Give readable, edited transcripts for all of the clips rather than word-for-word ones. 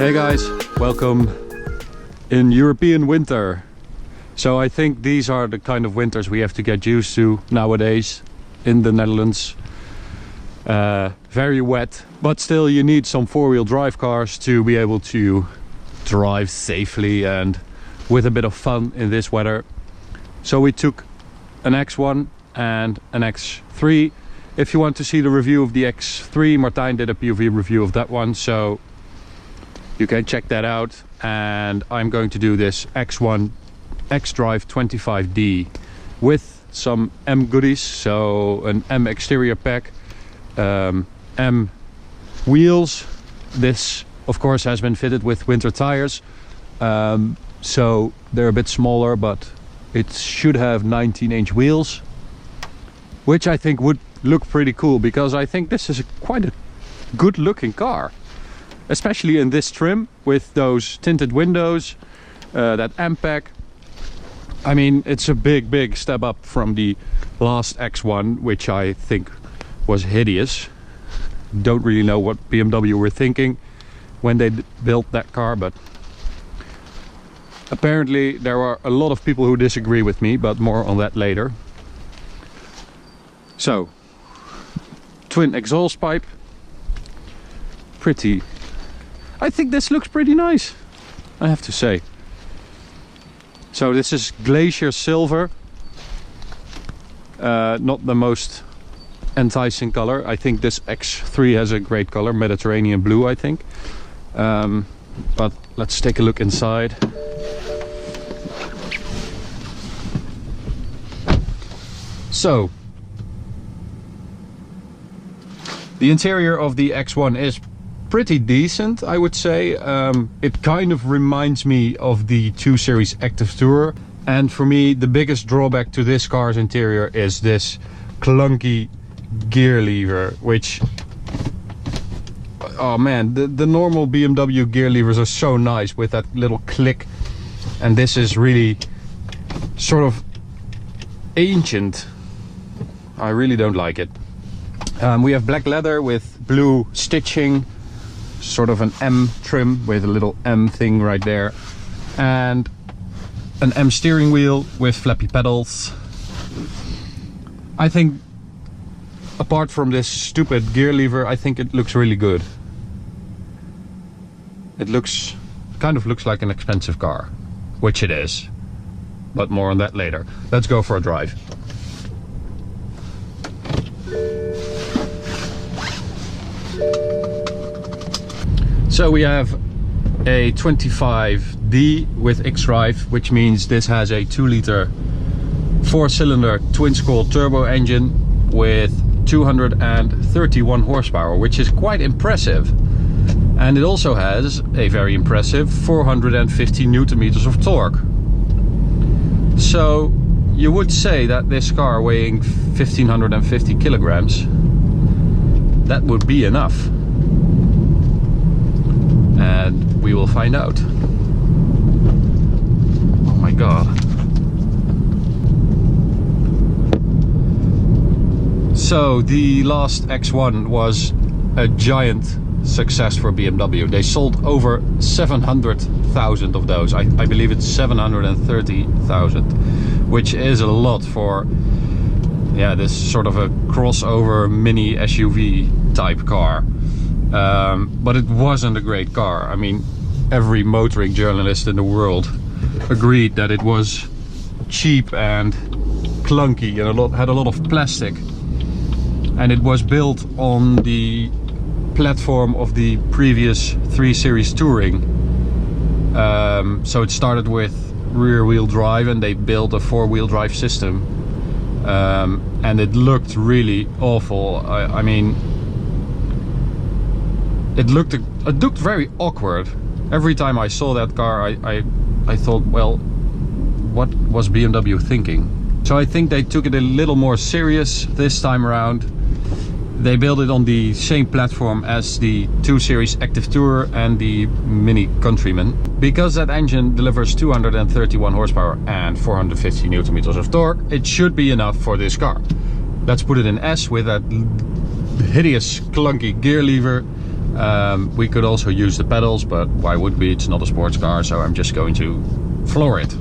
Hey guys, welcome in European winter. So I think these are the kind of winters we have to get used to nowadays in the Netherlands. Very wet, but still you need some four-wheel drive cars to be able to drive safely and with a bit of fun in this weather. So we took an X1 and an X3. If you want to see the review of the X3, Martijn did a POV review of that one, so you can check that out. And I'm going to do this X1 X-Drive 25D with some M goodies, so an M exterior pack, M wheels. This of course has been fitted with winter tires, so they're a bit smaller, but it should have 19-inch wheels, which I think would look pretty cool, because I think this is quite a good looking car, especially in this trim with those tinted windows, that M pack. I mean, it's a big step up from the last X1, which I think was hideous. Don't really know what BMW were thinking when they built that car, but apparently there are a lot of people who disagree with me, but more on that later. So, twin exhaust pipe. Pretty. I think this looks pretty nice, I have to say. So this is glacier silver. Not the most enticing color. I think this X3 has a great color, Mediterranean blue, I think. But let's take a look inside. So the interior of the X1 is pretty decent, I would say. It kind of reminds me of the 2 Series Active Tourer, and for me the biggest drawback to this car's interior is this clunky gear lever, which, oh man, the normal BMW gear levers are so nice with that little click, and this is really sort of ancient. I really don't like it. We have black leather with blue stitching, sort of an M trim with a little M thing right there, and an M steering wheel with flappy pedals. I think, apart from this stupid gear lever, I think it looks really good. It kind of looks like an expensive car, which it is, but more on that later. Let's go for a drive. So we have a 25D with X-Drive, which means this has a 2-liter 4-cylinder twin-scroll turbo engine with 231 horsepower, which is quite impressive. And it also has a very impressive 450 Newton meters of torque. So you would say that this car weighing 1550 kilograms, that would be enough. And we will find out. Oh my god. So the last X1 was a giant success for BMW. They sold over 700,000 of those. I believe it's 730,000, which is a lot for, yeah, this sort of a crossover mini SUV type car. But it wasn't a great car. I mean, every motoring journalist in the world agreed that it was cheap and clunky and had a lot of plastic. And it was built on the platform of the previous 3 Series Touring. So it started with rear-wheel drive, and they built a 4-wheel drive system. And it looked really awful. I mean, it looked very awkward. Every time I saw that car, I thought, well, what was BMW thinking? So I think they took it a little more serious this time around. They built it on the same platform as the 2 Series Active Tourer and the Mini Countryman. Because that engine delivers 231 horsepower and 450 Newton meters of torque, it should be enough for this car. Let's put it in S with that hideous clunky gear lever. We could also use the pedals, but why would we? It's not a sports car, so I'm just going to floor it.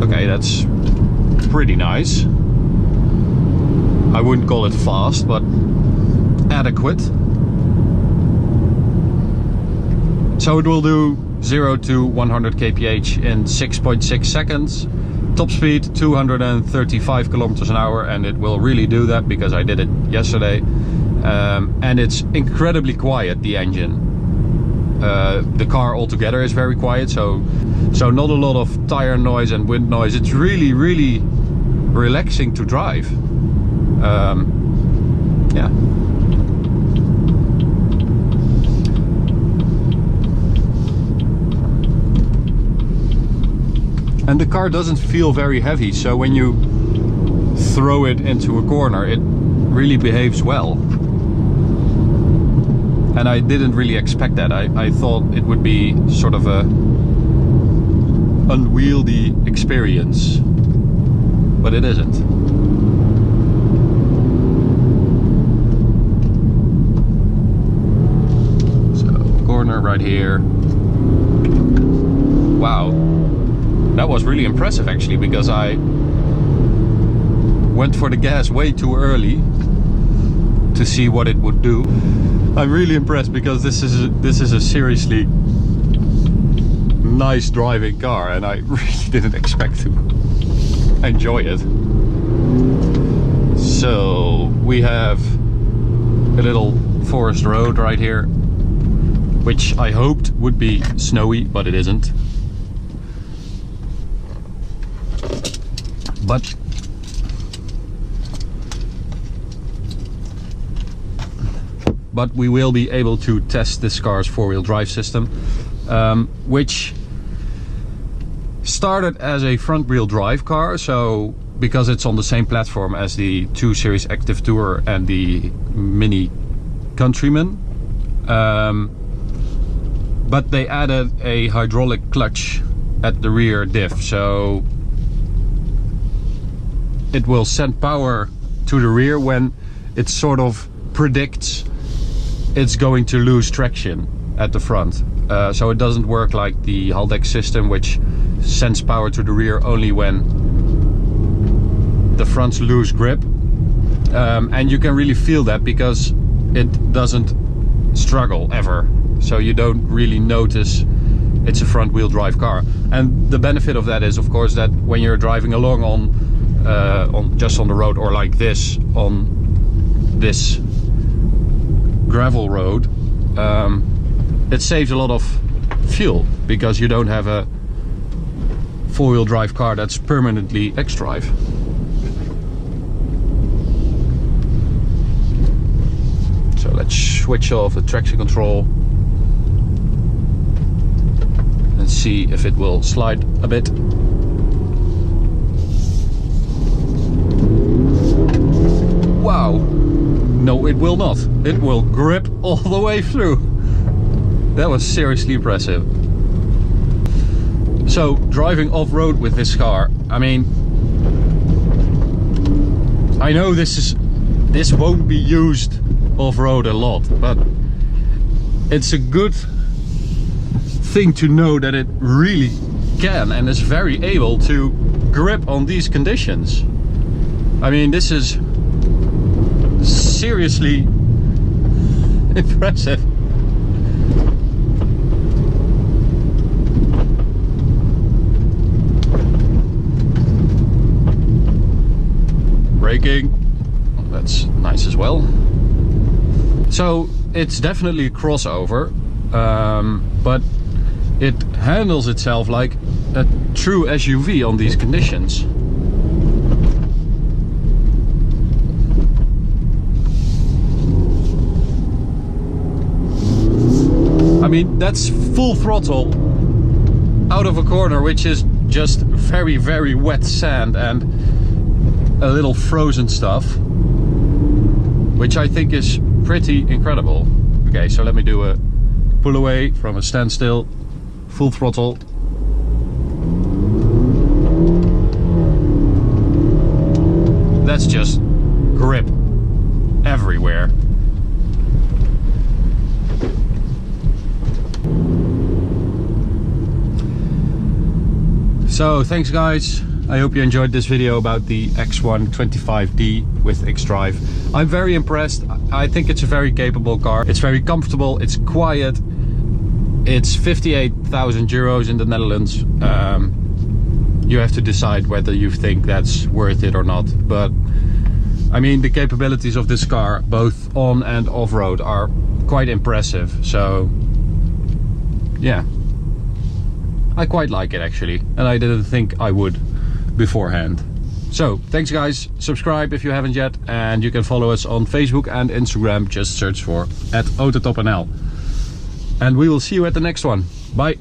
Okay, that's pretty nice. I wouldn't call it fast, but adequate. So it will do 0 to 100 kph in 6.6 seconds. Top speed 235 kilometers an hour, and it will really do that because I did it yesterday. And it's incredibly quiet, the engine. The car altogether is very quiet, so not a lot of tire noise and wind noise. It's really, really relaxing to drive. Yeah. And the car doesn't feel very heavy, so when you throw it into a corner, it really behaves well. And I didn't really expect that. I thought it would be sort of a unwieldy experience, but it isn't. So, corner right here. Wow. That was really impressive actually, because I went for the gas way too early to see what it would do. I'm really impressed because this is a seriously nice driving car, and I really didn't expect to enjoy it. So we have a little forest road right here, which I hoped would be snowy, but it isn't. But we will be able to test this car's four-wheel drive system, which started as a front-wheel drive car, so because it's on the same platform as the 2 Series Active Tourer and the Mini Countryman, but they added a hydraulic clutch at the rear diff, so it will send power to the rear when it sort of predicts it's going to lose traction at the front. So it doesn't work like the Haldex system, which sends power to the rear only when the fronts lose grip. And you can really feel that because it doesn't struggle ever. So you don't really notice it's a front wheel drive car. And the benefit of that is, of course, that when you're driving along on just on the road, or like this on this gravel road, it saves a lot of fuel because you don't have a four-wheel drive car that's permanently X-drive. So let's switch off the traction control and see if it will slide a bit. Wow, no, it will not. It will grip all the way through. That was seriously impressive. So, driving off-road with this car, I mean, I know this won't be used off-road a lot, but it's a good thing to know that it really can and is very able to grip on these conditions. I mean, this is seriously impressive. Braking, that's nice as well. So it's definitely a crossover, but it handles itself like a true SUV on these conditions. I mean, that's full throttle out of a corner, which is just very, very wet sand and a little frozen stuff, which I think is pretty incredible. Okay, so let me do a pull away from a standstill, full throttle. that's just grip everywhere. So thanks guys, I hope you enjoyed this video about the X1 25D with xDrive. I'm very impressed. I think it's a very capable car. It's very comfortable, it's quiet. It's 58,000 euros in the Netherlands. You have to decide whether you think that's worth it or not. But I mean, the capabilities of this car, both on and off-road, are quite impressive. So yeah, I quite like it actually, and I didn't think I would beforehand. So thanks guys, subscribe if you haven't yet, and you can follow us on Facebook and Instagram. Just search for @AutoTopNL, and we will see you at the next one. Bye.